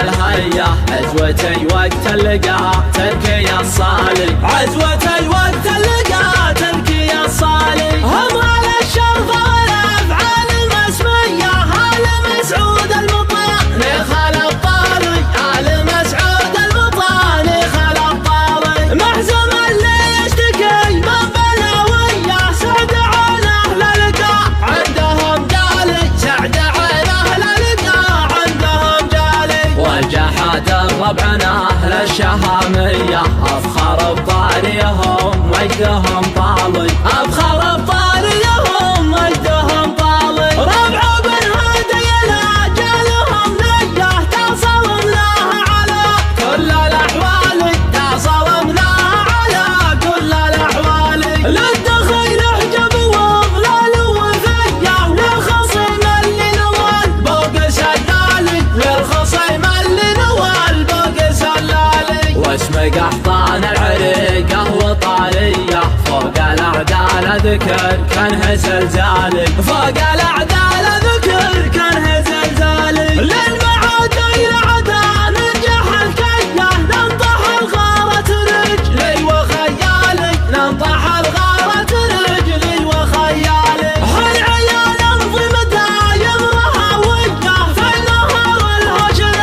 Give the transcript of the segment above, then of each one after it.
الهيا عزوتي وقت اللقاء تركي الصالي عزوتي وقت اللقاء تركي الصالي هم على الشرف والافعال المسميه آل مسعود المطاني خلف طاري آل مسعود المطاني خلف طاري محزم اللي يشتكي من بلاويه سعد على اهل اللقاء عندهم جالي سعد على اهل اللقاء عندهم جالي والجحد ربعنا اهل الشهاميه افخر بطاريهم مجدهم طالي افخر بطاريهم مجدهم طالي ربع بن هدينا جالهم نجه تصومناها على كل الاحوال تصومناها على كل الاحوال للدخيل حجب واضلال وفيه للخصيم اللي نوال فوق سلالي للخصيم اللي نوال فوق سلالي واسم قحطان العريقه وطاريه فوق الاعدال ذكر كانه زلزالي فوق الاعدال ذكر كانه زلزالي للمعاد العدا ننجح الكيه ننطح الغارة رجلي وخيالي ننطح الغارة رجلي وخيالي حي عيال انظم دايم رهاويه في نهار الهجر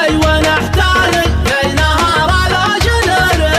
ايوه نحتالي في نهار الهجر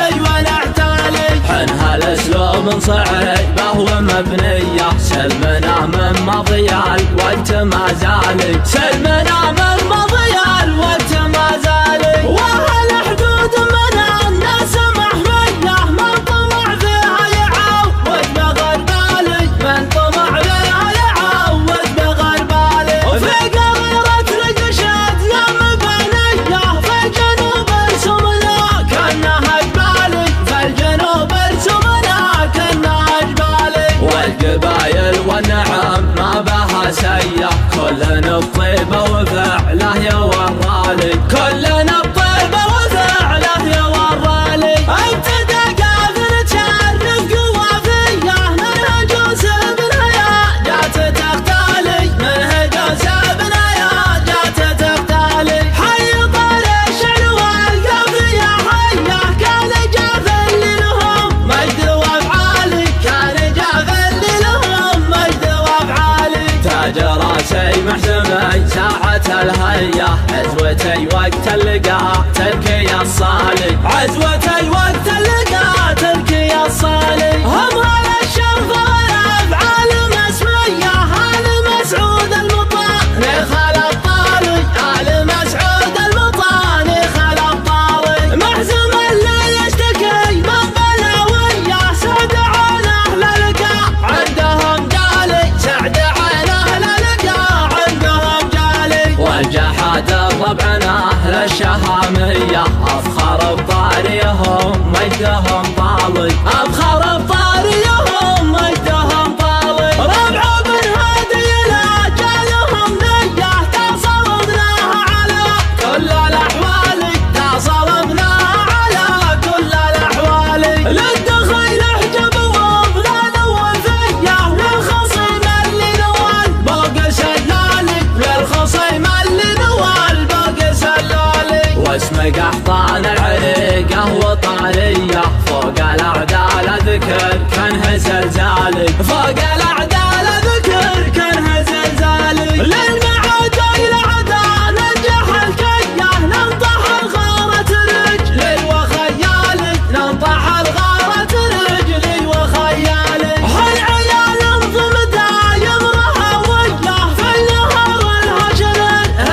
ايوه نحتالي حنها الاسلوب صعيبه ومبنيه سلمنا من مضيال وقت ما زالي سلمنا من مضيال وقت ما زالي واهل حدود من الناس محميه من طمع فيها يعوض بغربالي من طمع فيها يعوض بغربالي وفي قريرة رقشات يا مبنيه في الجنوب ارسمنا كانها جبالي في الجنوب ارسمنا كانها جبالي والقبايل والنعم ما بها سيه كلنا بطيبه وفعله يورالي كلنا بطيبه وفعله يورالي ابتدى قافل تشرف قوافيه منها جوزف بنهايا جات تختالي منها جوزف بنهايا جات تختالي حي طال الشعر والقافيه حيه كان جافل لهم مجد وافعالي كان جافل لهم مجد وافعالي تاج راسي محزمي ساعة الهيا عزوتي وقت اللقاء تركي الصالي عزوتي وقت اللقاء تركي الصالي هم على الشرف والافعال المسميه آل مسعود المطاني خلف طاري آل مسعود المطاني خلف طاري محزم اللي يشتكي من بلاويه سعد على اهل اللقاء عندهم جالي سعد على اهل اللقاء عندهم جالي والجحد ربعنا اهل الشهاميه افخر بطاريهم مجدهم طالي افخر بطاريهم مجدهم طالي ربع بن هدينا جالهم نجه تصومناها على كل الاحوال تصومناها على كل الاحوال للدخيل حجب واضلال وفيه للخصيم اللي نوال فوق سلالي للخصيم اللي نوال فوق سلالي واسم قحطان العريقه وطاريه فوق الاعدال ذكر كانه زلزالي فوق الاعدال ذكر كانه زلزالي للمعاد العدا ننجح الكيه ننطح الغارة رجلي وخيالي ننطح الغارة رجلي وخيالي حي عيال انظم دايم رهاويه في نهار الهجر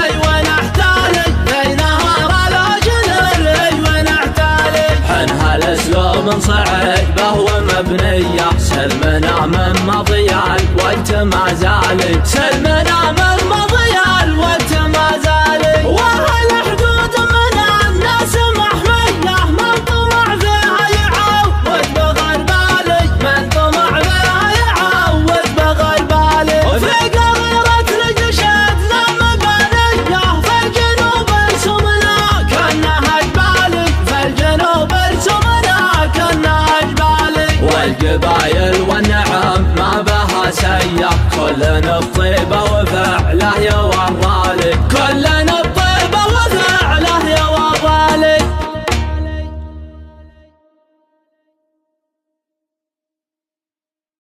ايوه نحتالي في نهار الهجر ايوه نحتالي حنها الاسلوب صعيبه ومبنيه سلمنا من مضيال وقت ما زالي سلمنا من مضيال وقت ما زالي واهل حدود من الناس محميه من طمع فيها يعوض بغربالي من طمع فيها يعوض بغربالي وفي قريرة رقشات ذا مبنيه في الجنوب ارسمنا كانها جبالي في الجنوب ارسمنا كانها جبالي والقبايل والنعم ما بها سيه كلنا بطيبه وفعله يورالي